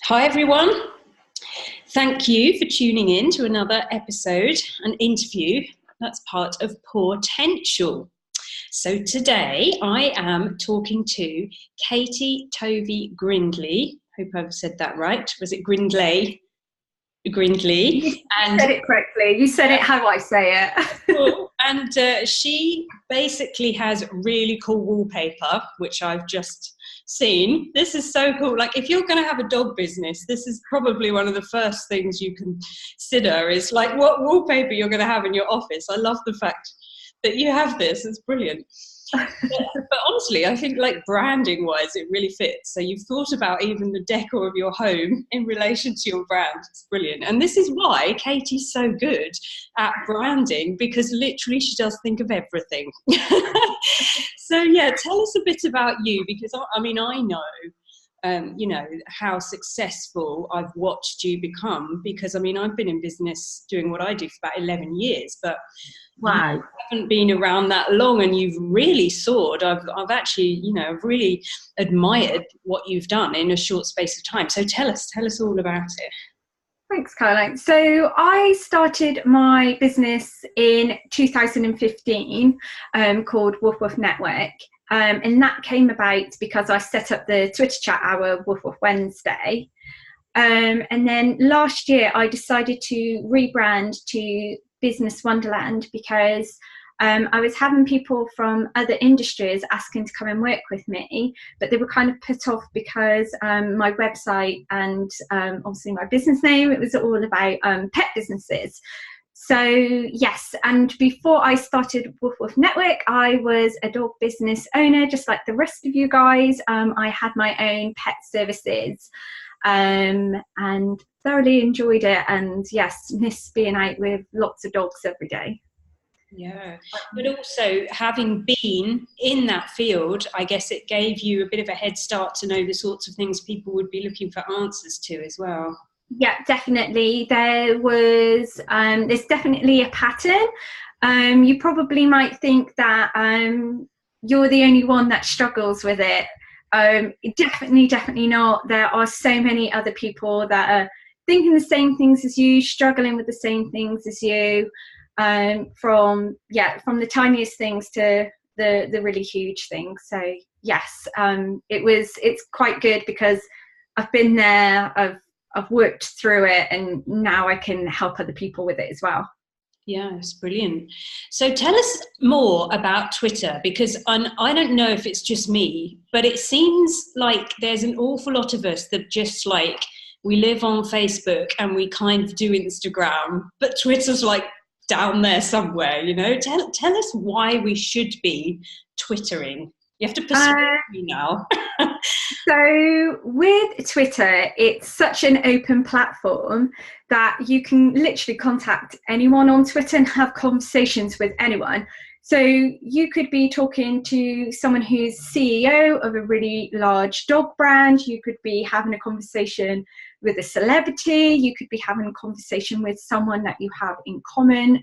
Hi everyone, thank you for tuning in to another episode, an interview that's part of Potential. So today I am talking to Katie Tovey-Grindlay. Hope I've said that right. Was it Grindlay? Grindlay. You said it correctly. You said it how I say it. Cool. And she basically has really cool wallpaper, which I've just seen. This is so cool. Like, if you're going to have a dog business, this is probably one of the first things you consider is like what wallpaper you're going to have in your office. I love the fact that you have this. It's brilliant. But honestly, I think like branding wise, it really fits. So you've thought about even the decor of your home in relation to your brand. It's brilliant. And this is why Katie's so good at branding, because literally she does think of everything. So yeah, tell us a bit about you, because I mean, I know, you know, how successful I've watched you become, because I mean, I've been in business doing what I do for about 11 years, but Wow. you haven't been around that long and you've really soared. I've actually, you know, I've really admired what you've done in a short space of time. So tell us all about it. Thanks, Caroline. So I started my business in 2015 called Woof Woof Network. And that came about because I set up the Twitter chat hour Woof Woof Wednesday. And then last year I decided to rebrand to Business Wonderland because I was having people from other industries asking to come and work with me, but they were kind of put off because my website and obviously my business name, it was all about pet businesses. So yes, and before I started Woof Woof Network, I was a dog business owner, just like the rest of you guys. I had my own pet services and thoroughly enjoyed it, and yes, miss being out with lots of dogs every day. Yeah, but also having been in that field, I guess it gave you a bit of a head start to know the sorts of things people would be looking for answers to as well. Yeah, definitely. There's definitely a pattern. You probably might think that you're the only one that struggles with it. Definitely not. There are so many other people that are thinking the same things as you, struggling with the same things as you, from the tiniest things to the really huge things. So yes, it's quite good because I've been there, I've worked through it, and now I can help other people with it as well. Yeah, it's brilliant. So tell us more about Twitter, because I don't know if it's just me, but it seems like there's an awful lot of us that just like, we live on Facebook and we kind of do Instagram, but Twitter's like down there somewhere, you know? Tell us why we should be Twittering. You have to persuade me now. So with Twitter, it's such an open platform that you can literally contact anyone on Twitter and have conversations with anyone. So you could be talking to someone who's CEO of a really large dog brand. You could be having a conversation with a celebrity. You could be having a conversation with someone that you have in common.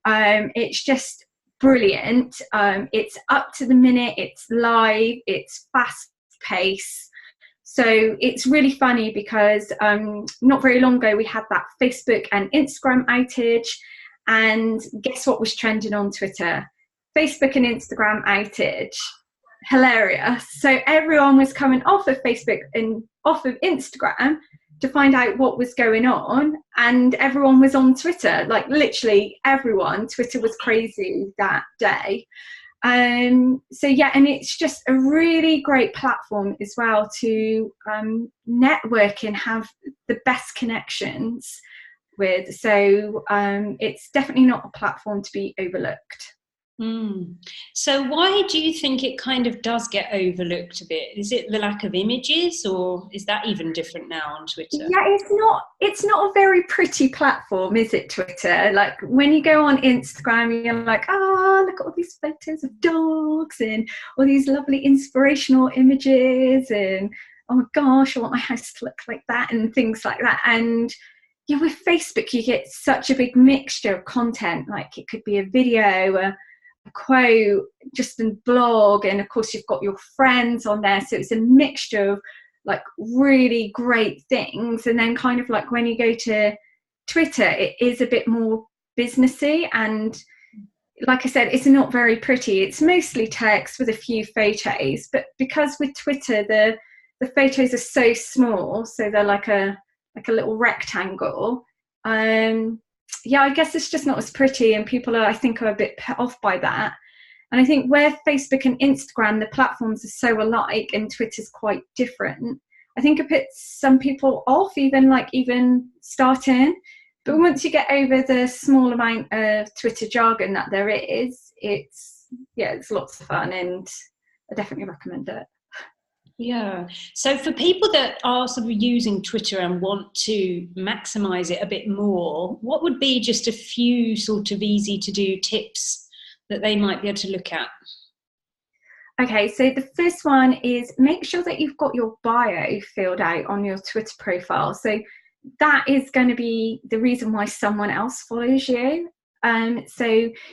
It's just brilliant. It's up to the minute, it's live, it's fast pace. So it's really funny because not very long ago we had that Facebook and Instagram outage, and guess what was trending on Twitter? Facebook and Instagram outage. Hilarious. So everyone was coming off of Facebook and off of Instagram to find out what was going on, and everyone was on Twitter, like literally everyone. Twitter was crazy that day. So yeah, and it's just a really great platform as well to network and have the best connections with. So it's definitely not a platform to be overlooked. So why do you think it kind of does get overlooked a bit? Is it the lack of images, or is that even different now on Twitter? Yeah, it's not a very pretty platform, is it, Twitter? Like when you go on Instagram, you're like, oh, look at all these photos of dogs and all these lovely inspirational images, and oh my gosh, I want my house to look like that, and things like that. And yeah, with Facebook, you get such a big mixture of content. Like it could be a video, a quote, just a blog, and of course you've got your friends on there, so it's a mixture of like really great things. And then kind of like when you go to Twitter, it is a bit more businessy, and like I said, it's not very pretty. It's mostly text with a few photos, but because with Twitter the photos are so small, so they're like a little rectangle. Yeah, I guess it's just not as pretty, and people are, I think, are a bit put off by that. And I think where Facebook and Instagram, the platforms are so alike, and Twitter's quite different, I think it puts some people off even starting. But once you get over the small amount of Twitter jargon that there is, it's lots of fun, and I definitely recommend it. Yeah. So for people that are sort of using Twitter and want to maximize it a bit more, what would be just a few sort of easy to do tips that they might be able to look at? Okay, so the first one is make sure that you've got your bio filled out on your Twitter profile. So that is going to be the reason why someone else follows you. So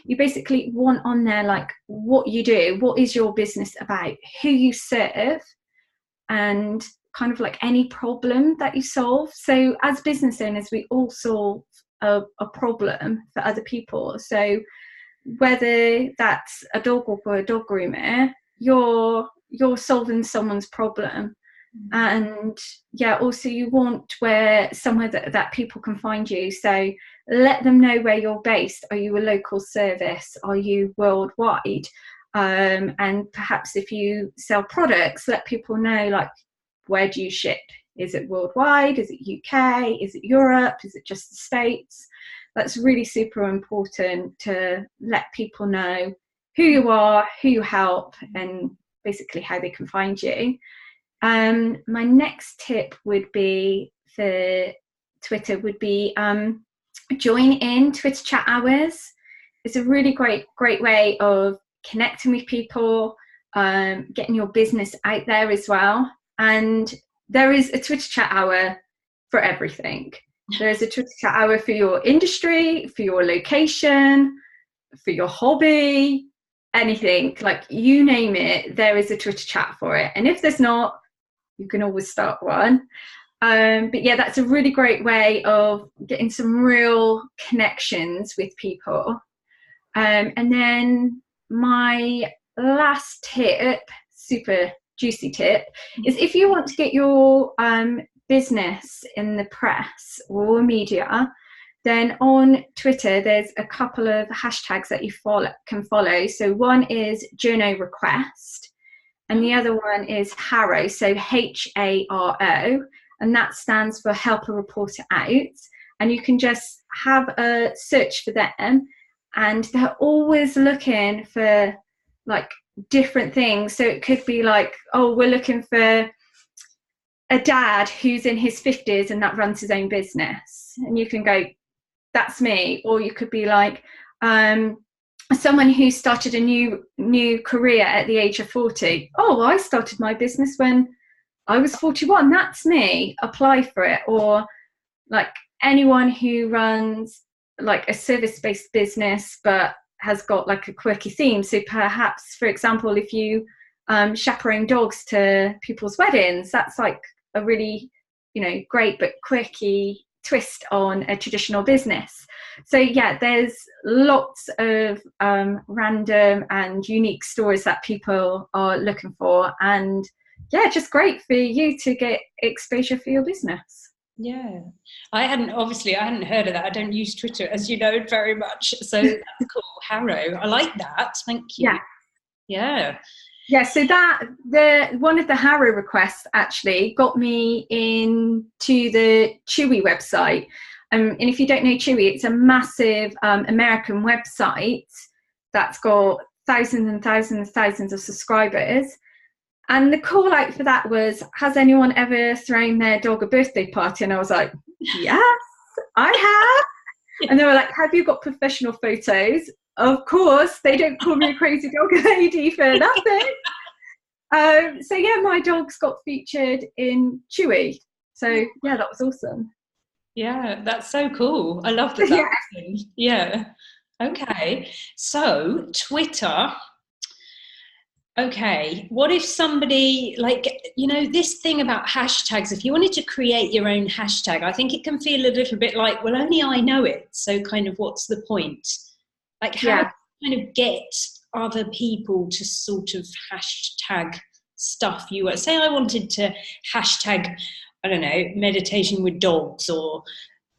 you basically want on there like what you do, what is your business about, who you serve, and kind of like any problem that you solve. So as business owners, we all solve a problem for other people. So whether that's a dog walker or a dog groomer, you're solving someone's problem. And yeah, also you want somewhere that people can find you. So let them know where you're based. Are you a local service? Are you worldwide? And perhaps if you sell products, let people know, like, where do you ship? Is it worldwide? Is it UK? Is it Europe? Is it just the States? That's really super important to let people know who you are, who you help, and basically how they can find you. My next tip would be for Twitter would be join in Twitter chat hours. It's a really great way of connecting with people, getting your business out there as well. And there is a Twitter chat hour for everything. There is a Twitter chat hour for your industry, for your location, for your hobby, anything, like you name it, there is a Twitter chat for it. And if there's not, you can always start one. But yeah, that's a really great way of getting some real connections with people. And then my last tip, super juicy tip, is if you want to get your business in the press or media, then on Twitter, there's a couple of hashtags that you can follow. So one is journo request, and the other one is HARO, so HARO, and that stands for help a reporter out. And you can just have a search for them, and they're always looking for like different things. So it could be like, oh, we're looking for a dad who's in his 50s and that runs his own business, and you can go, that's me. Or you could be like someone who started a new career at the age of 40. Oh, I started my business when I was 41. That's me. Apply for it. Or like anyone who runs like a service-based business but has got like a quirky theme. So perhaps, for example, if you chaperone dogs to people's weddings, that's like a really, great but quirky twist on a traditional business. So yeah, there's lots of random and unique stories that people are looking for, and yeah, just great for you to get exposure for your business. Yeah, I hadn't heard of that. I don't use Twitter, as you know, very much, so that's cool. HARO, I like that, thank you. Yeah, so one of the HARO requests actually got me into the Chewy website. And if you don't know Chewy, it's a massive American website that's got thousands and thousands and thousands of subscribers. And the call out for that was, has anyone ever thrown their dog a birthday party? And I was like, yes, I have. And they were like, have you got professional photos? Of course, they don't call me a crazy dog lady for nothing. So yeah, my dogs got featured in Chewy. So yeah, that was awesome. Yeah, that's so cool. I love that. Happened. Yeah. Okay. So Twitter. Okay, what if somebody, like, this thing about hashtags, if you wanted to create your own hashtag, I think it can feel a little bit like, well, only I know it. So kind of what's the point? Like, how do Yeah. you kind of get other people to sort of hashtag stuff you were, say I wanted to hashtag, I don't know, meditation with dogs, or,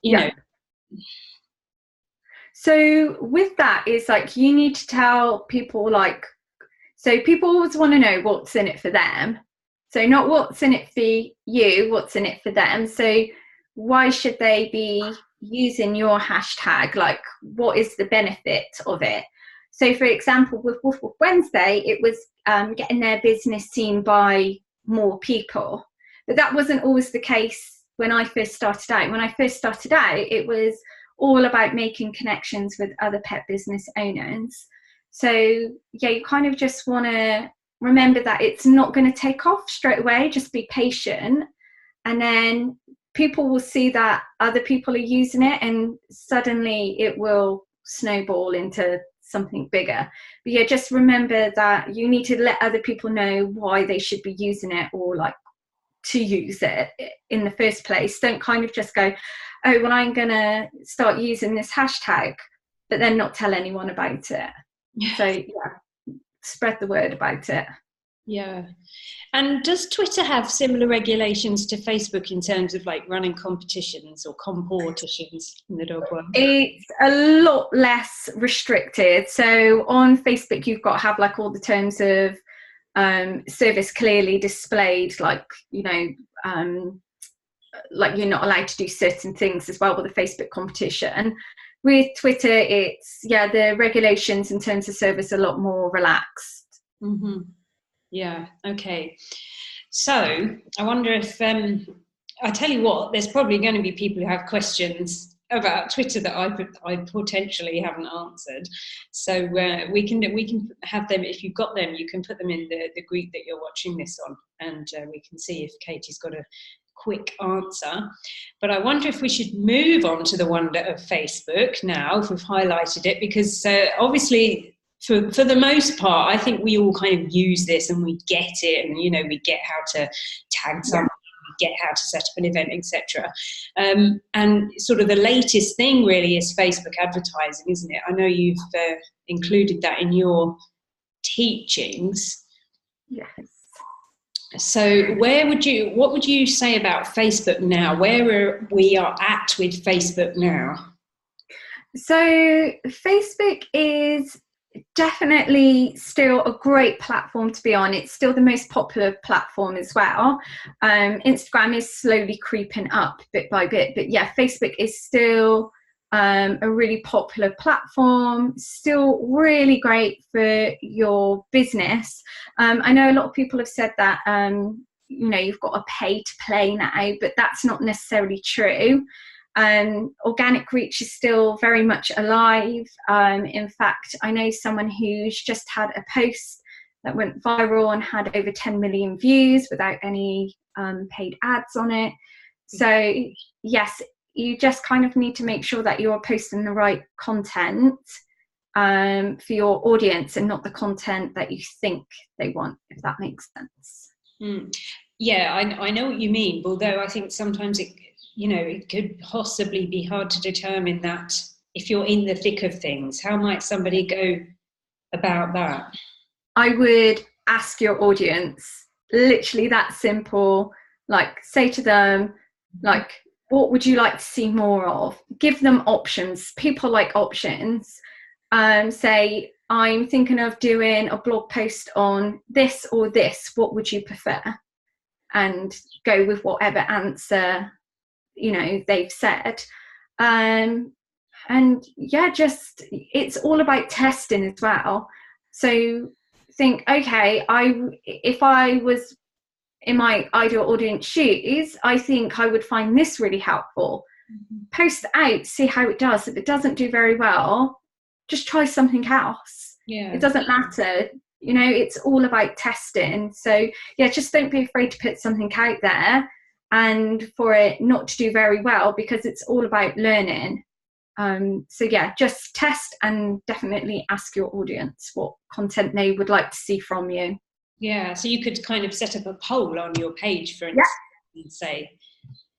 you Yeah. know. So with that, it's like you need to tell people, like, so people always want to know what's in it for them. So not what's in it for you, what's in it for them. So why should they be using your hashtag? Like, what is the benefit of it? So for example, with Woof Woof Wednesday, it was getting their business seen by more people. But that wasn't always the case when I first started out. When I first started out, it was all about making connections with other pet business owners. So yeah, you kind of just want to remember that it's not going to take off straight away. Just be patient, and then people will see that other people are using it, and suddenly it will snowball into something bigger. But yeah, just remember that you need to let other people know why they should be using it, or like to use it in the first place. Don't kind of just go, oh, well, I'm going to start using this hashtag, but then not tell anyone about it. So yeah, spread the word about it. Yeah. And does Twitter have similar regulations to Facebook in terms of like running competitions or competitions in the dog world? It's a lot less restricted. So on Facebook, you've got to have like all the terms of service clearly displayed, like, like you're not allowed to do certain things as well with the Facebook competition. With Twitter, it's, yeah, the regulations in terms of service are a lot more relaxed. Mm-hmm. Yeah, okay. So I wonder if, I tell you what, there's probably going to be people who have questions about Twitter that I potentially haven't answered. So we can have them, if you've got them, you can put them in the group that you're watching this on, and we can see if Katie's got a quick answer. But I wonder if we should move on to the wonder of Facebook now, if we've highlighted it, because obviously for the most part, I think we all kind of use this and we get it, and we get how to tag something, we get how to set up an event, etc. And sort of the latest thing really is Facebook advertising, isn't it? I know you've included that in your teachings. Yes. So what would you say about Facebook now? Where we are at with Facebook now? So Facebook is definitely still a great platform to be on. It's still the most popular platform as well. Instagram is slowly creeping up bit by bit, but yeah, Facebook is still a really popular platform, still really great for your business. I know a lot of people have said that you've got to pay to play now, but that's not necessarily true. Organic reach is still very much alive. In fact, I know someone who's just had a post that went viral and had over 10 million views without any paid ads on it. So yes, you just kind of need to make sure that you're posting the right content for your audience, and not the content that you think they want, if that makes sense. Yeah, I know what you mean, although I think sometimes it could possibly be hard to determine that if you're in the thick of things. How might somebody go about that? I would ask your audience, literally that simple. Like, say to them, like, what would you like to see more of? Give them options. People like options. Say, I'm thinking of doing a blog post on this or this. What would you prefer? And go with whatever answer they've said. And yeah, just, it's all about testing as well. So think, okay, if I was in my ideal audience shoes, I think I would find this really helpful. Post it out, see how it does. If it doesn't do very well, just try something else. It doesn't matter. It's all about testing. So yeah, just don't be afraid to put something out there and for it not to do very well, because it's all about learning. So yeah, just test and definitely ask your audience what content they would like to see from you. Yeah, so you could kind of set up a poll on your page, for instance, and say,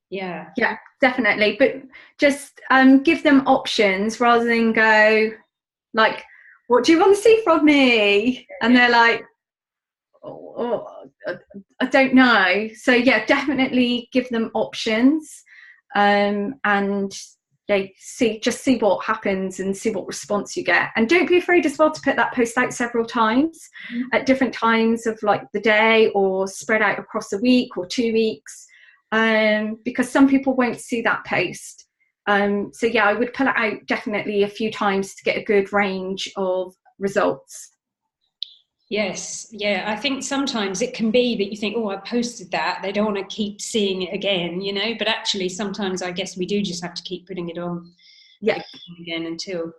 yeah, definitely, but just give them options rather than go like, what do you want to see from me? And they're like, I don't know. So yeah, definitely give them options, and see what happens and see what response you get. And don't be afraid as well to put that post out several times at different times of like the day, or spread out across a week or 2 weeks, because some people won't see that post. So yeah, I would pull it out definitely a few times to get a good range of results. Yes, yeah. I think sometimes it can be that you think, oh, I posted that. They don't want to keep seeing it again, you know. But actually, sometimes I guess we do just have to keep putting it on again until.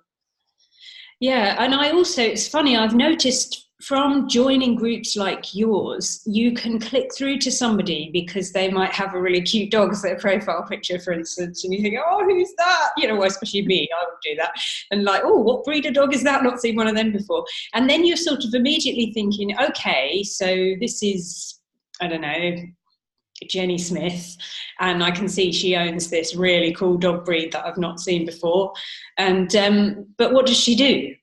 Yeah, and I also, it's funny, I've noticed from joining groups like yours, you can click through to somebody because they might have a really cute dog as their profile picture, for instance, and you think, oh, who's that? You know, well, especially me, I would do that. And like, oh, what breed of dog is that? Not seen one of them before. And then you're sort of immediately thinking, okay, so this is, I don't know, Jenny Smith, and I can see she owns this really cool dog breed that I've not seen before. And but what does she do?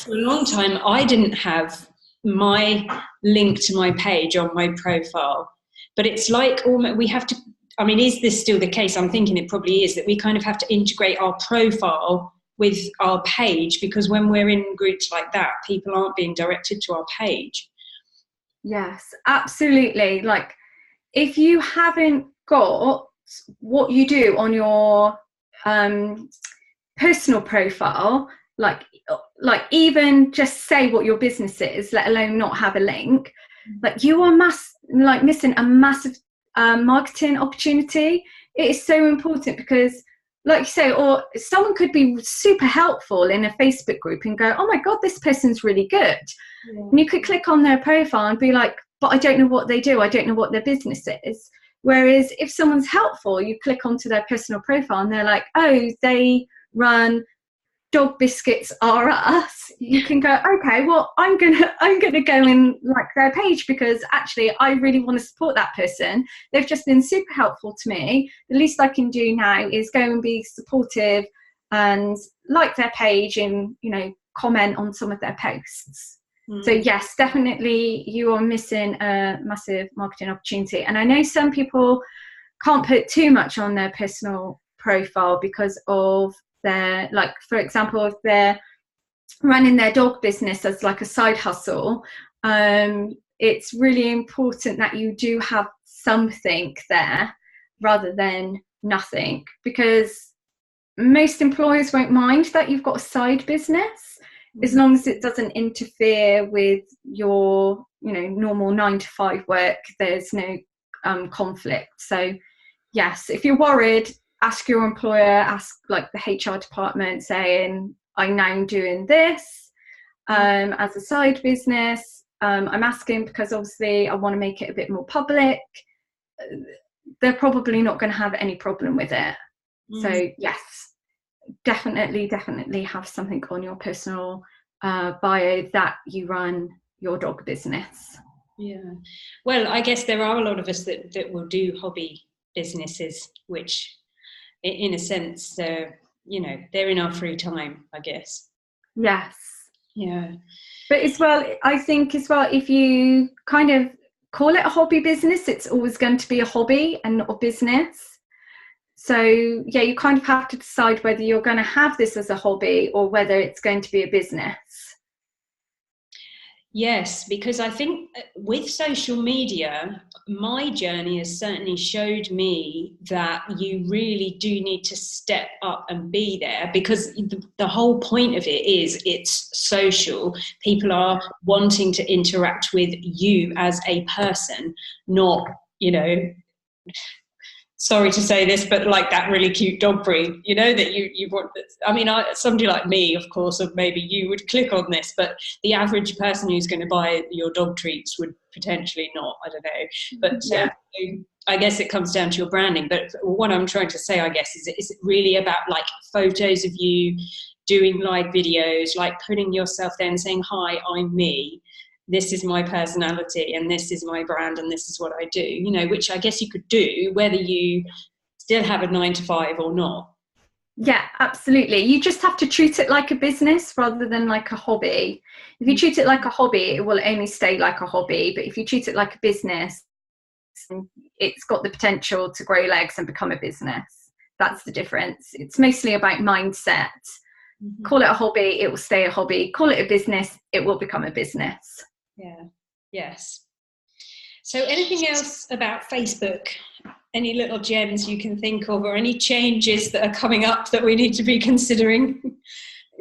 For a long time, I didn't have my link to my page on my profile. But it's like we have to, I mean, is this still the case? I'm thinking it probably is, that we kind of have to integrate our profile with our page, because when we're in groups like that, people aren't being directed to our page. Yes, absolutely. Like, if you haven't got what you do on your personal profile, like even just say what your business is, let alone not have a link, like you are missing a massive marketing opportunity. It is so important, because like you say, or someone could be super helpful in a Facebook group and go, oh my God, this person's really good. Yeah. And you could click on their profile and be like, but I don't know what they do. I don't know what their business is. Whereas if someone's helpful, you click onto their personal profile and they're like, oh, they run Dog Biscuits R Us. You can go, okay, well, I'm gonna go and like their page, because actually I really want to support that person. They've just been super helpful to me. The least I can do now is go and be supportive and like their page and, you know, comment on some of their posts. So yes, definitely you are missing a massive marketing opportunity. And I know some people can't put too much on their personal profile because of their, like, for example, if they're running their dog business as like a side hustle, it's really important that you do have something there rather than nothing, because most employers won't mind that you've got a side business, as long as it doesn't interfere with your, you know, normal 9-to-5 work. There's no conflict. So yes, if you're worried, ask your employer, ask like the HR department, saying, I'm now doing this as a side business. I'm asking because obviously I want to make it a bit more public. They're probably not going to have any problem with it. So yes, definitely have something on your personal bio that you run your dog business. Yeah, well, I guess there are a lot of us that will do hobby businesses, which in a sense, you know, they're in our free time, I guess. Yes. Yeah. But as well, I think as well, if you kind of call it a hobby business, it's always going to be a hobby and not a business. So yeah, you kind of have to decide whether you're going to have this as a hobby or whether it's going to be a business. Yes, because I think with social media, my journey has certainly showed me that you really do need to step up and be there, because the whole point of it is it's social. People are wanting to interact with you as a person, not, you know, sorry to say this, but like that really cute dog breed, you know, that you want. I mean, somebody like me, of course, or maybe you would click on this, but the average person who's going to buy your dog treats would potentially not. I don't know, but yeah. I guess it comes down to your branding. But what I'm trying to say, I guess, is it really about like photos of you doing live videos, like putting yourself there and saying, hi, I'm me. this is my personality and this is my brand and this is what I do, you know, which I guess you could do whether you still have a 9 to 5 or not. Yeah, absolutely. You just have to treat it like a business rather than like a hobby. If you treat it like a hobby, it will only stay like a hobby. But if you treat it like a business, it's got the potential to grow legs and become a business. That's the difference. It's mostly about mindset. Mm-hmm. Call it a hobby, it will stay a hobby. Call it a business, it will become a business. Yeah. Yes. So anything else about Facebook? Any little gems you can think of, or any changes that are coming up that we need to be considering?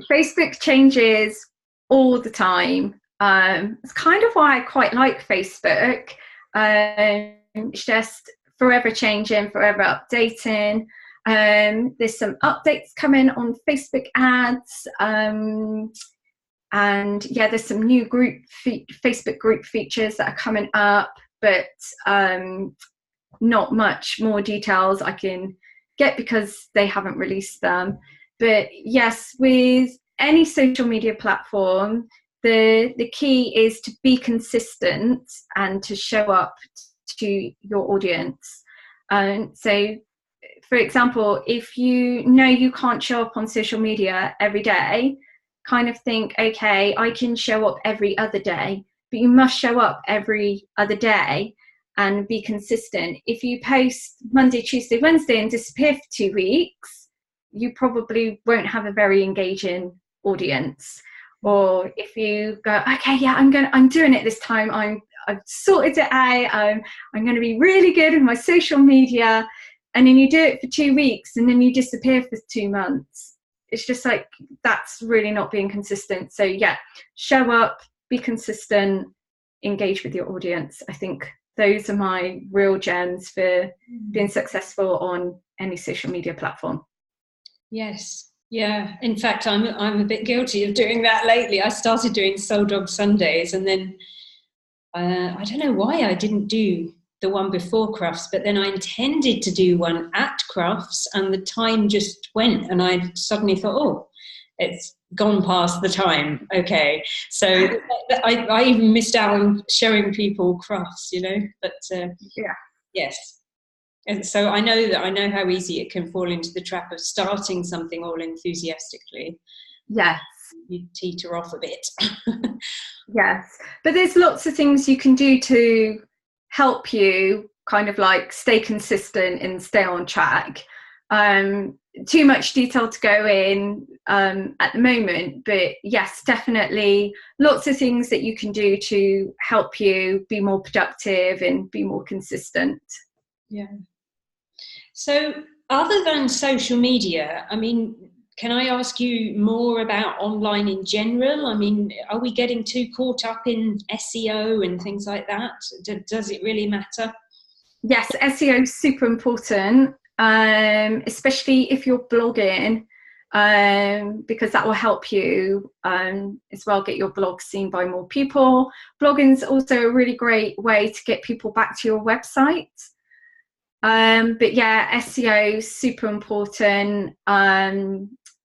Facebook changes all the time. It's kind of why I quite like Facebook. It's just forever changing, forever updating. There's some updates coming on Facebook ads. And yeah, there's some new Facebook group features that are coming up, but not much more details I can get because they haven't released them. But yes, with any social media platform, the key is to be consistent and to show up to your audience. So for example, if you know you can't show up on social media every day, kind of think, okay, I can show up every other day, but you must show up every other day and be consistent. If you post Monday, Tuesday, Wednesday and disappear for 2 weeks, you probably won't have a very engaging audience. Or if you go, okay, yeah, I'm doing it this time. I've sorted it out. I'm going to be really good with my social media. And then you do it for 2 weeks and then you disappear for 2 months. It's just like, that's really not being consistent. So yeah, show up, be consistent, engage with your audience. I think those are my real gems for being successful on any social media platform. Yes. Yeah. In fact, I'm a bit guilty of doing that lately. I started doing Soul Dog Sundays, and then I don't know why I didn't do the one before Crufts, but then I intended to do one at Crufts, and the time just went, and I suddenly thought, oh, it's gone past the time. Okay. So I even missed out on showing people Crufts, you know, but yeah. Yes. And so I know how easy it can fall into the trap of starting something all enthusiastically. Yes. You teeter off a bit. Yes. But there's lots of things you can do to help you kind of like stay consistent and stay on track. Too much detail to go in at the moment, but yes, definitely lots of things that you can do to help you be more productive and be more consistent. Yeah. So other than social media, I mean, can I ask you more about online in general? I mean, are we getting too caught up in SEO and things like that? Does it really matter? Yes, SEO is super important, especially if you're blogging, because that will help you as well get your blog seen by more people. Blogging is also a really great way to get people back to your website. But yeah, SEO is super important.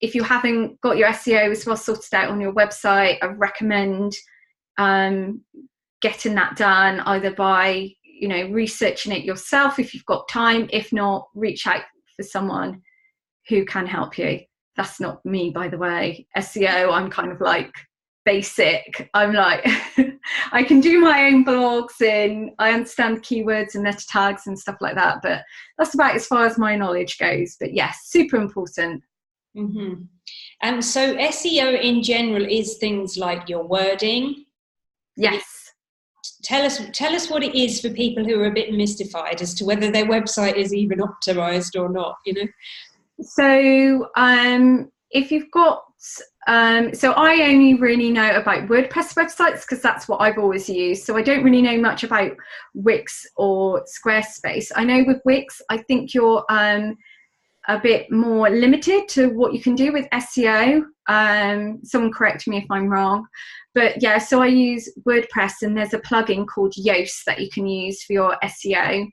If you haven't got your SEO as well sorted out on your website, I recommend getting that done either by, you know, researching it yourself if you've got time. If not, reach out for someone who can help you. That's not me, by the way. SEO, I'm kind of like basic. I'm like, I can do my own blogs and I understand keywords and meta tags and stuff like that, but that's about as far as my knowledge goes. But yes, super important. Mm-hmm. And so SEO in general is things like your wording. Yes. Tell us what it is for people who are a bit mystified as to whether their website is even optimized or not, you know? So if you've got, so I only really know about WordPress websites because that's what I've always used. So I don't really know much about Wix or Squarespace. I know with Wix, I think you're a bit more limited to what you can do with SEO. Someone correct me if I'm wrong. But yeah, so I use WordPress and there's a plugin called Yoast that you can use for your SEO.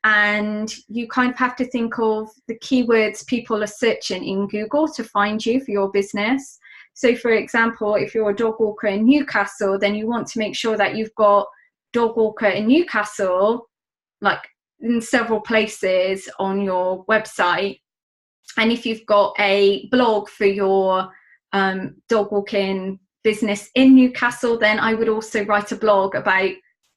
And you kind of have to think of the keywords people are searching in Google to find you for your business. So for example, if you're a dog walker in Newcastle, then you want to make sure that you've got dog walker in Newcastle, like in several places on your website. And if you've got a blog for your dog walking business in Newcastle, then I would also write a blog about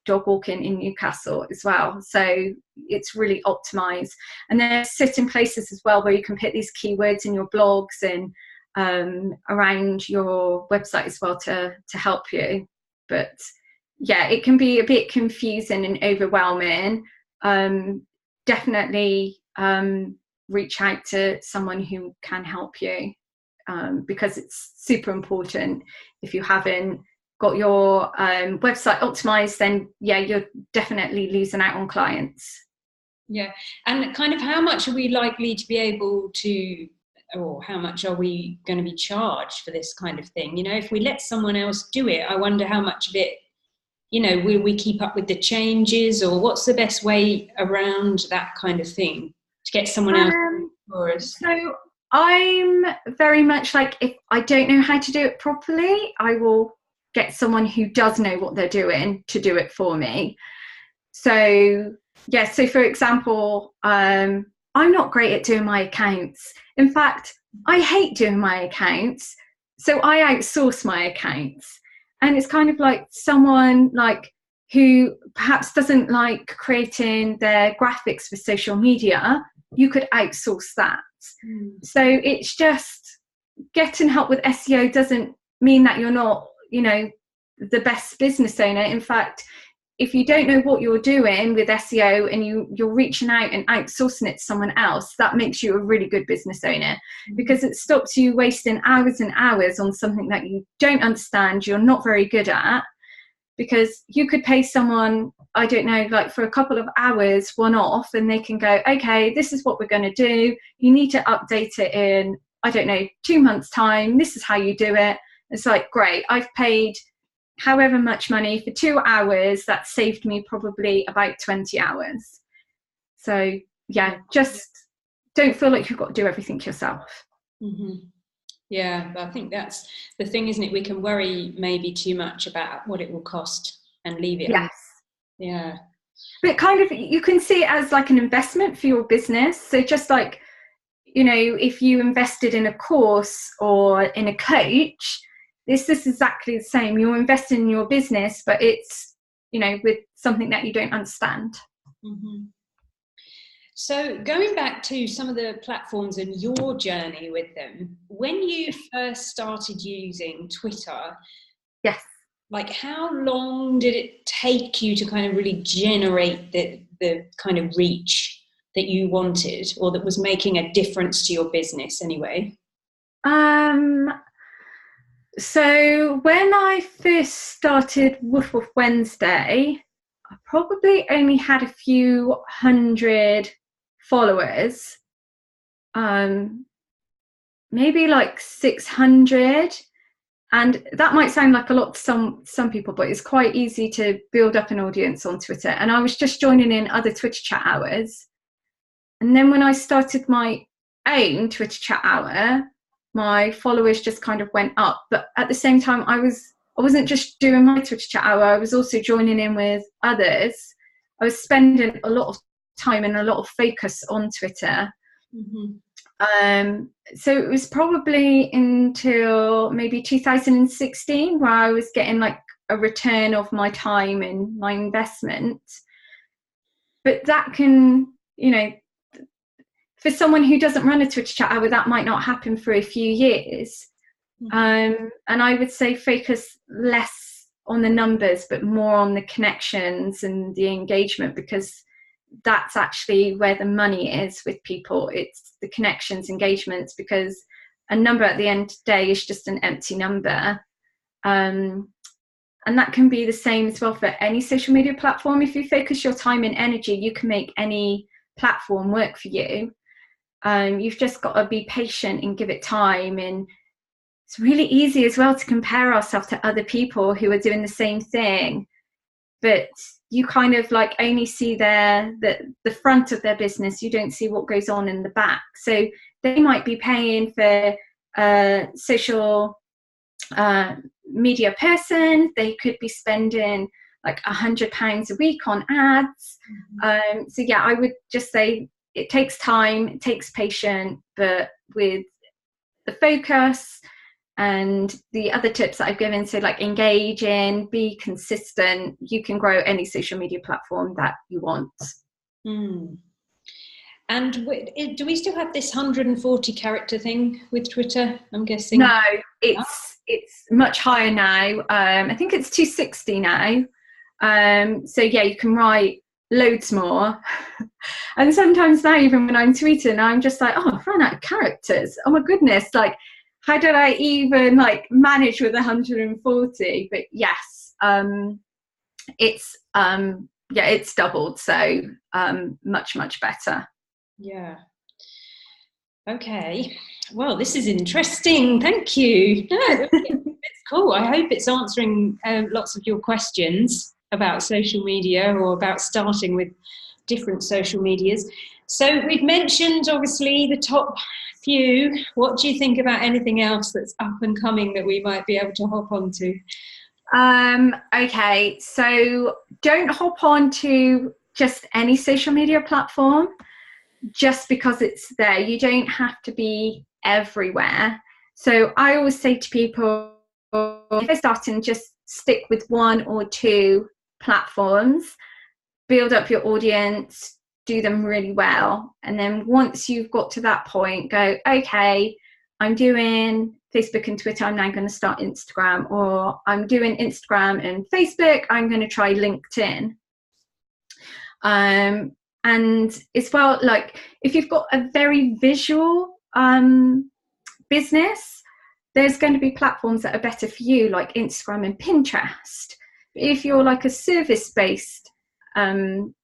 dog walking in Newcastle as well. So it's really optimized. And there's certain places as well where you can put these keywords in your blogs and around your website as well to help you. But yeah, it can be a bit confusing and overwhelming. Definitely reach out to someone who can help you, because it's super important. If you haven't got your website optimized, then yeah, you're definitely losing out on clients. Yeah. And kind of how much are we likely to be able to, or how much are we going to be charged for this kind of thing? You know, if we let someone else do it, I wonder how much of it, you know, will we keep up with the changes, or what's the best way around that kind of thing to get someone else for us? So I'm very much like, if I don't know how to do it properly, I will get someone who does know what they're doing to do it for me. So yeah, so for example, I'm not great at doing my accounts. In fact, I hate doing my accounts, so I outsource my accounts. And it's kind of like someone like who perhaps doesn't like creating their graphics for social media, you could outsource that. So it's just getting help with SEO doesn't mean that you're not, you know, the best business owner. In fact, if you don't know what you're doing with SEO and you're reaching out and outsourcing it to someone else, that makes you a really good business owner, because it stops you wasting hours and hours on something that you don't understand, you're not very good at. Because you could pay someone, I don't know, like for a couple of hours one off, and they can go, okay, this is what we're going to do. You need to update it in, I don't know, 2 months time. This is how you do it. It's like, great, I've paid however much money for 2 hours. That saved me probably about 20 hours. So yeah, just don't feel like you've got to do everything yourself. Mm-hmm. Yeah, but I think that's the thing, isn't it? We can worry maybe too much about what it will cost and leave it. Yes. Yeah. But kind of, you can see it as like an investment for your business. So just like, you know, if you invested in a course or in a coach, this is exactly the same. You're investing in your business, but it's, you know, with something that you don't understand. Mm-hmm. So going back to some of the platforms and your journey with them, when you first started using Twitter, yes, like how long did it take you to kind of really generate the kind of reach that you wanted, or that was making a difference to your business anyway? So when I first started Woof Woof Wednesday, I probably only had a few hundred followers, maybe like 600, and that might sound like a lot to some people, but it's quite easy to build up an audience on Twitter. And I was just joining in other Twitter chat hours, and then when I started my own Twitter chat hour, my followers just kind of went up. But at the same time, I wasn't just doing my Twitter chat hour, I was also joining in with others. I was spending a lot of time and a lot of focus on Twitter. Mm-hmm. So it was probably until maybe 2016 where I was getting like a return of my time and my investment. But that can, you know, for someone who doesn't run a Twitter chat hour, that might not happen for a few years. Mm-hmm. And I would say focus less on the numbers, but more on the connections and the engagement, because that's actually where the money is with people. It's the connections, engagements, because a number at the end of the day is just an empty number. And that can be the same as well for any social media platform. If you focus your time and energy, you can make any platform work for you. You've just got to be patient and give it time. And it's really easy as well to compare ourselves to other people who are doing the same thing, but you kind of like only see the front of their business. You don't see what goes on in the back. So they might be paying for social media person, they could be spending like £100 a week on ads. So yeah, I would just say it takes time, it takes patience, but with the focus and the other tips that I've given, so like engage in, be consistent, you can grow any social media platform that you want. And do we still have this 140 character thing with Twitter, I'm guessing? No, it's much higher now. I think it's 260 now. So yeah, you can write loads more. And sometimes now, even when I'm tweeting, I'm just like, oh, I've run out of characters. Oh my goodness, like, how did I even like manage with 140? But yes, it's doubled. So much better. Yeah. Okay. Well, this is interesting. Thank you. It's cool. I hope it's answering lots of your questions about social media or about starting with different social medias. So we've mentioned, obviously, the top few. What do you think about anything else that's up and coming that we might be able to hop onto? Okay, so don't hop on to just any social media platform just because it's there. You don't have to be everywhere. So I always say to people, if they're starting, just stick with one or two platforms, build up your audience, do them really well. And then once you've got to that point, go, okay, I'm doing Facebook and Twitter, I'm now going to start Instagram, or I'm doing Instagram and Facebook, I'm going to try LinkedIn. And as well, like if you've got a very visual business, there's going to be platforms that are better for you, like Instagram and Pinterest. If you're like a service-based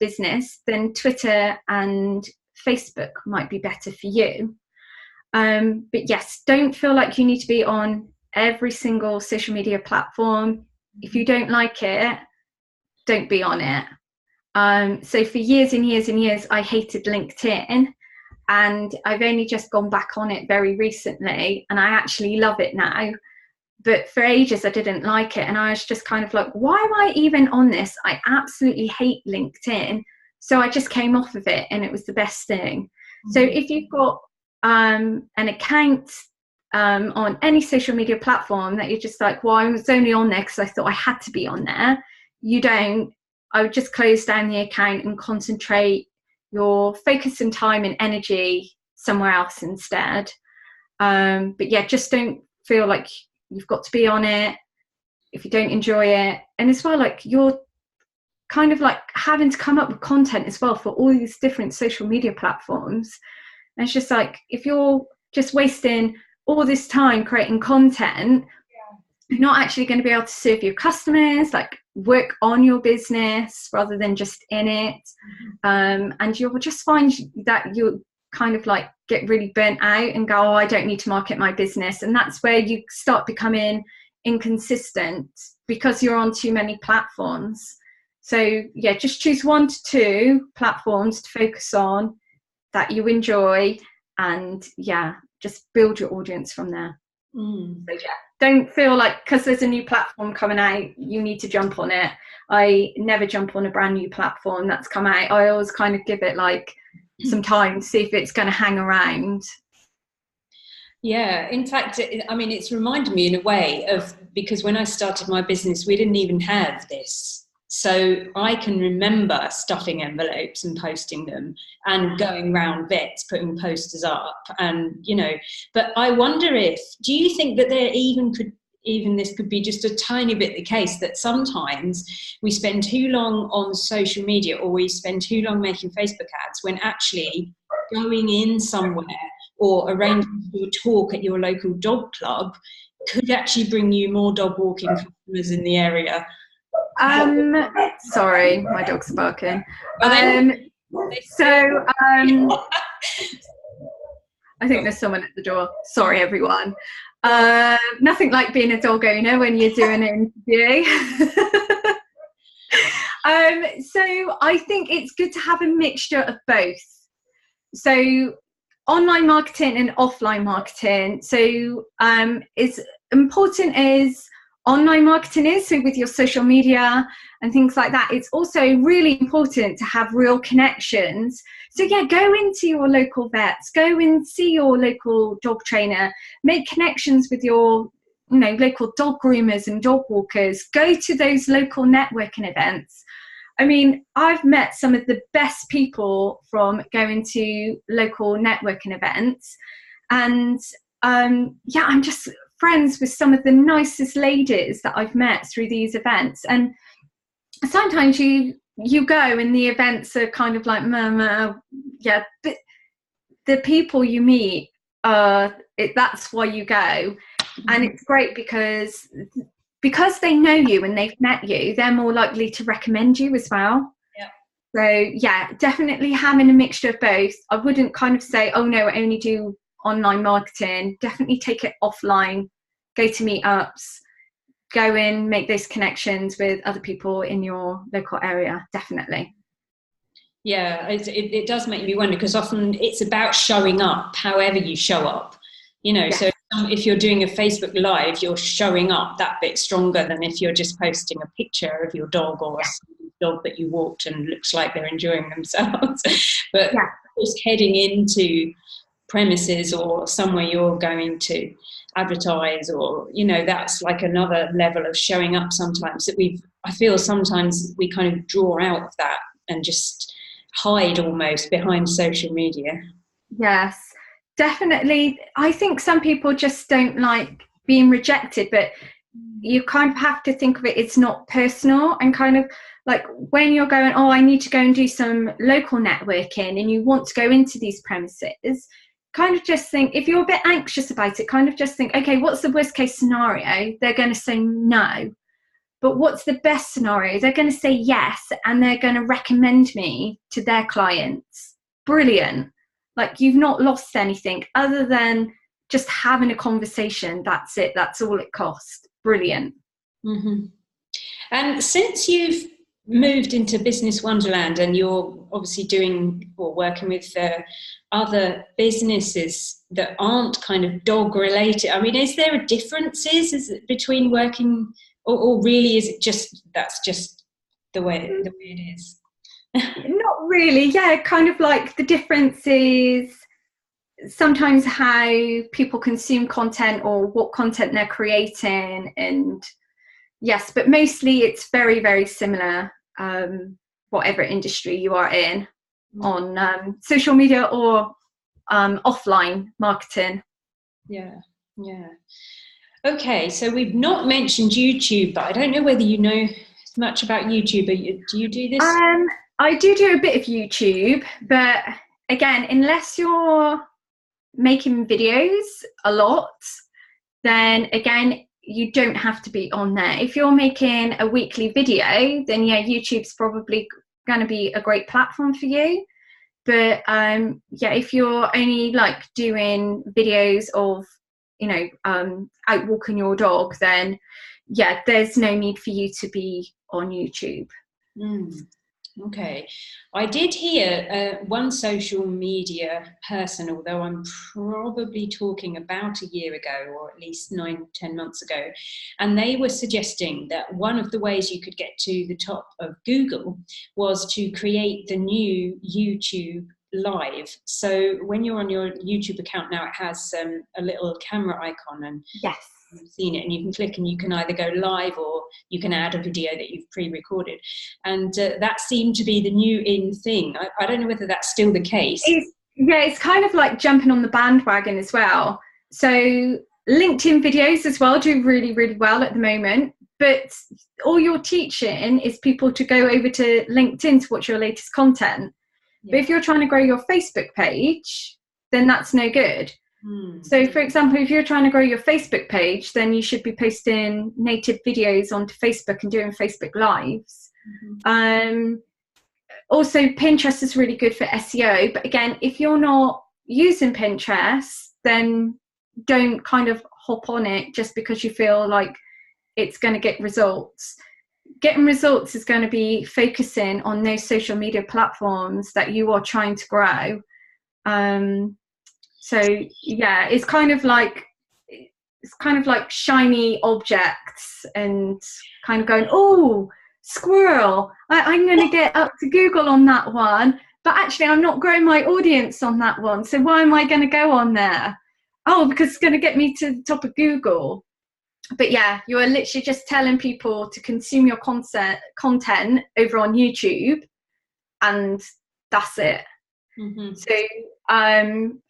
business, then Twitter and Facebook might be better for you. But yes, don't feel like you need to be on every single social media platform. If you don't like it, don't be on it. So for years and years and years, I hated LinkedIn, and I've only just gone back on it very recently, and I actually love it now. But for ages, I didn't like it, and I was just kind of like, why am I even on this? I absolutely hate LinkedIn. So I just came off of it, and it was the best thing. So if you've got an account on any social media platform that you're just like, well, I was only on there because I thought I had to be on there, you don't. I would just close down the account and concentrate your focus and time and energy somewhere else instead. But yeah, just don't feel like you've got to be on it if you don't enjoy it. And as well, like you're kind of like having to come up with content as well for all these different social media platforms. And it's just like, if you're just wasting all this time creating content, you're not actually going to be able to serve your customers, like work on your business rather than just in it. And you'll just find that you kind of like get really burnt out and go, oh, I don't need to market my business. And that's where you start becoming inconsistent because you're on too many platforms. So yeah, just choose 1 to 2 platforms to focus on that you enjoy, and yeah, just build your audience from there. So yeah, don't feel like because there's a new platform coming out, you need to jump on it. I never jump on a brand new platform that's come out. I always kind of give it like some time to see if it's going to hang around. Yeah, in fact, I mean, it's reminded me in a way of, because when I started my business, we didn't even have this. So I can remember stuffing envelopes and posting them and going round vets, putting posters up, and, you know, but I wonder do you think that there even this could be just a tiny bit the case that sometimes we spend too long on social media, or we spend too long making Facebook ads, when actually going in somewhere or arranging a talk at your local dog club could actually bring you more dog walking customers in the area? Sorry, my dog's barking. I think there's someone at the door. Sorry, everyone. Nothing like being a dog owner when you're doing an interview. So I think it's good to have a mixture of both. So online marketing and offline marketing. So is important as online marketing is, so with your social media and things like that, it's also really important to have real connections. So yeah, go into your local vets, go and see your local dog trainer, make connections with your local dog groomers and dog walkers, go to those local networking events. I mean, I've met some of the best people from going to local networking events, and I'm just friends with some of the nicest ladies that I've met through these events. And sometimes you go and the events are kind of like yeah, but the people you meet, that's why you go. And it's great because they know you and they've met you, they're more likely to recommend you as well. Yeah. So yeah, definitely having a mixture of both. I wouldn't kind of say, oh no, I only do online marketing. Definitely take it offline, go to meetups, go in, make those connections with other people in your local area. Definitely. Yeah, it does make me wonder, because often it's about showing up, however you show up, Yes. So if you're doing a Facebook Live, you're showing up that bit stronger than if you're just posting a picture of your dog or a dog that you walked and looks like they're enjoying themselves. But just heading into premises or somewhere you're going to advertise, or that's like another level of showing up sometimes, that I feel sometimes we kind of draw out of that and just hide almost behind social media. Yes, definitely. I think some people just don't like being rejected, but you kind of have to think of it, it's not personal, and kind of like when you're going, oh, I need to go and do some local networking, and you want to go into these premises, kind of just think, if you're a bit anxious about it, kind of just think, okay, what's the worst case scenario? They're going to say no. But what's the best scenario? They're going to say yes, and they're going to recommend me to their clients. Brilliant. Like, you've not lost anything other than just having a conversation. That's it. That's all it costs. Brilliant. Mm-hmm. And since you've moved into Business Wonderland, and you're obviously doing or working with other businesses that aren't kind of dog related, I mean, is there a differences between working, or really is it that's just the way it is? Not really. Yeah, kind of like the difference is sometimes how people consume content or what content they're creating, and yes, but mostly it's very, very similar, whatever industry you are in, on social media or offline marketing. Yeah. Okay, so we've not mentioned YouTube, but I don't know whether you know much about YouTube. Do you do this? I do a bit of YouTube, but again, unless you're making videos a lot, then again, you don't have to be on there. If you're making a weekly video, then yeah, YouTube's probably going to be a great platform for you. But if you're only like doing videos of out walking your dog, then yeah, there's no need for you to be on YouTube. Okay, I did hear one social media person, although I'm probably talking about a year ago, or at least 9-10 months ago, and they were suggesting that one of the ways you could get to the top of Google was to create the new YouTube Live. So when you're on your YouTube account now, it has a little camera icon, and yes, you've seen it, and you can click and you can either go live or you can add a video that you've pre-recorded, and that seemed to be the new in thing. I don't know whether that's still the case. It's kind of like jumping on the bandwagon as well. So LinkedIn videos as well do really, really well at the moment, but all you're teaching is people to go over to LinkedIn to watch your latest content. But if you're trying to grow your Facebook page, then that's no good. So for example, if you're trying to grow your Facebook page, then you should be posting native videos onto Facebook and doing Facebook Lives. Also, Pinterest is really good for SEO. But again, if you're not using Pinterest, then don't kind of hop on it just because you feel like it's going to get results. Getting results is going to be focusing on those social media platforms that you are trying to grow. So yeah, it's kind of like it's kind of like shiny objects and kind of going, oh, squirrel, I'm going to get up to Google on that one, but actually I'm not growing my audience on that one, so why am I going to go on there? Oh, because it's going to get me to the top of Google. But yeah, you are literally just telling people to consume your content over on YouTube, and that's it. Mm-hmm. So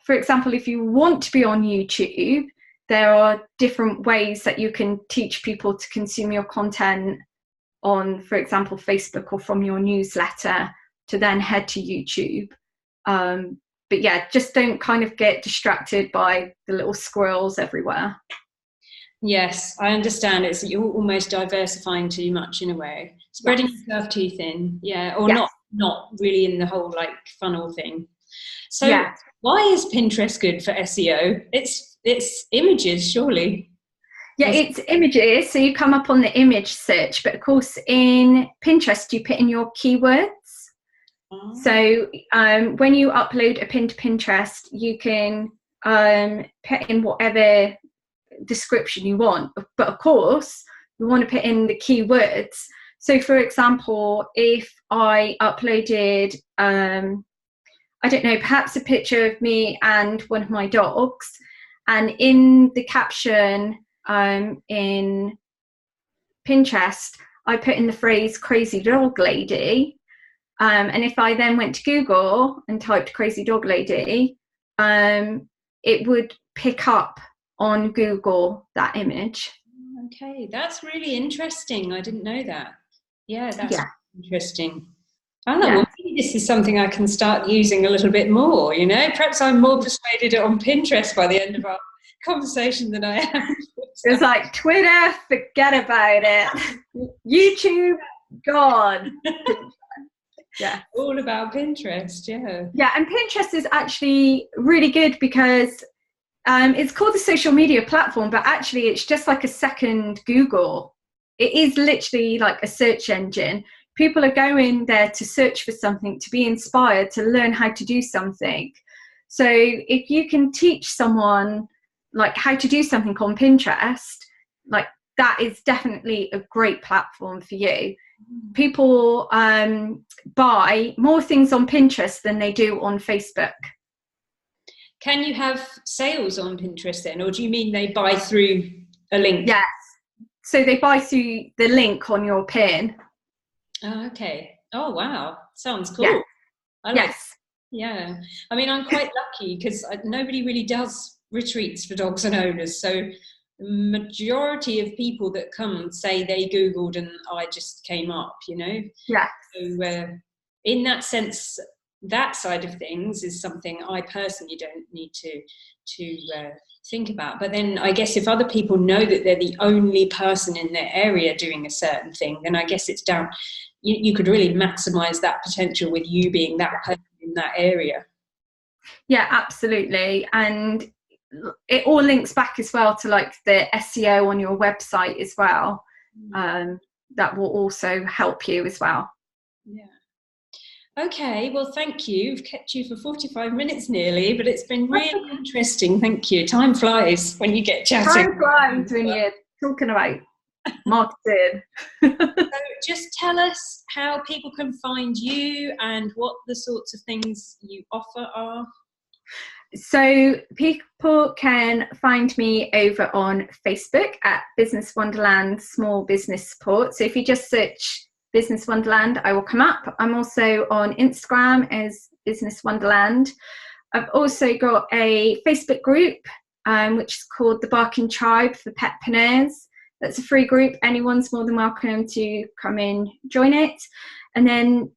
for example, if you want to be on YouTube, there are different ways that you can teach people to consume your content on, for example, Facebook or from your newsletter to then head to YouTube. But yeah, just don't kind of get distracted by the little squirrels everywhere. Yes, I understand. You're almost diversifying too much in a way, spreading yourself too thin. Yeah, or not really in the whole like funnel thing. So why is Pinterest good for SEO? It's images, surely. Yeah, it's images. So you come up on the image search, but of course in Pinterest you put in your keywords. Oh. So when you upload a pin to Pinterest, you can put in whatever description you want, but of course you want to put in the keywords. So for example, if I uploaded I don't know, perhaps a picture of me and one of my dogs, and in the caption in Pinterest I put in the phrase crazy dog lady, and if I then went to Google and typed crazy dog lady, it would pick up on Google that image. Okay, that's really interesting. I didn't know that. Yeah, that's interesting. Oh, well, maybe this is something I can start using a little bit more, you know? Perhaps I'm more persuaded on Pinterest by the end of our conversation than I am. It's like Twitter, forget about it. YouTube, gone. Yeah. All about Pinterest, yeah. Yeah, and Pinterest is actually really good because it's called a social media platform, but actually it's just like a second Google. It is literally like a search engine. People are going there to search for something, to be inspired, to learn how to do something. So if you can teach someone like how to do something on Pinterest, like that is definitely a great platform for you. People buy more things on Pinterest than they do on Facebook. Can you have sales on Pinterest then, or do you mean they buy through a link? Yes. So they buy through the link on your pin. Oh, okay. Oh, wow. Sounds cool. Yeah. Yes. Yeah. I mean, I'm quite lucky because nobody really does retreats for dogs and owners. So the majority of people that come say they Googled and I just came up, you know? Yeah. So in that sense, that side of things is something I personally don't need to think about. But then I guess if other people know that they're the only person in their area doing a certain thing, then I guess it's down. You could really maximize that potential with you being that person in that area. Yeah, absolutely. And it all links back as well to like the SEO on your website as well. That will also help you as well. Yeah. Okay, well, thank you. We've kept you for 45 minutes nearly, but it's been really interesting. Thank you. Time flies when you get chatting. Time flies when you're talking about marketing. So just tell us how people can find you and what the sorts of things you offer are. So people can find me over on Facebook at Business Wonderland Small Business Support. So if you just search Business Wonderland, I will come up. I'm also on Instagram as Business Wonderland. I've also got a Facebook group which is called the Barking Tribe for Petpreneurs. That's a free group. Anyone's more than welcome to come in, join it. And then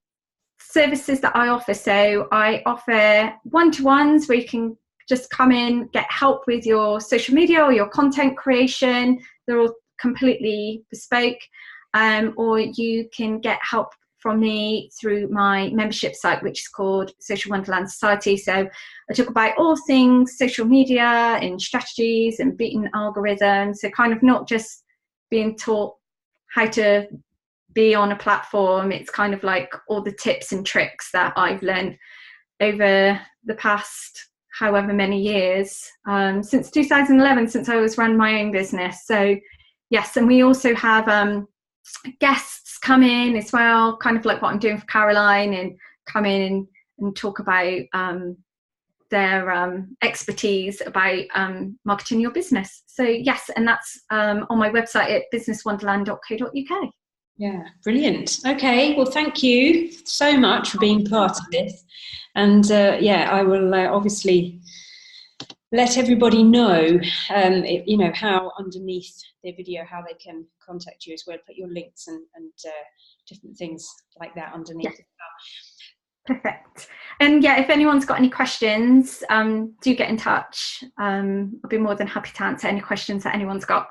services that I offer. So I offer one-to-ones where you can just come in, get help with your social media or your content creation. They're all completely bespoke. Or you can get help from me through my membership site, which is called Social Wonderland Society. So I talk about all things social media and strategies and beating algorithms. So kind of not just being taught how to be on a platform. It's kind of like all the tips and tricks that I've learned over the past however many years, since 2011, since I was run my own business. So yes, and we also have guests come in as well, kind of like what I'm doing for Caroline, and come in and talk about their expertise about marketing your business. So yes, and that's on my website at businesswonderland.co.uk. Yeah, brilliant. Okay, well, thank you so much for being part of this. And yeah, I will obviously let everybody know, how underneath the video, how they can contact you as well. Put your links and different things like that underneath. Yeah. Perfect. And yeah, if anyone's got any questions, do get in touch. I'll be more than happy to answer any questions that anyone's got.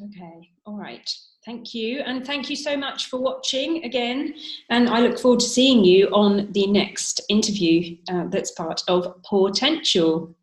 Okay, all right. Thank you. And thank you so much for watching again. And I look forward to seeing you on the next interview that's part of Potential.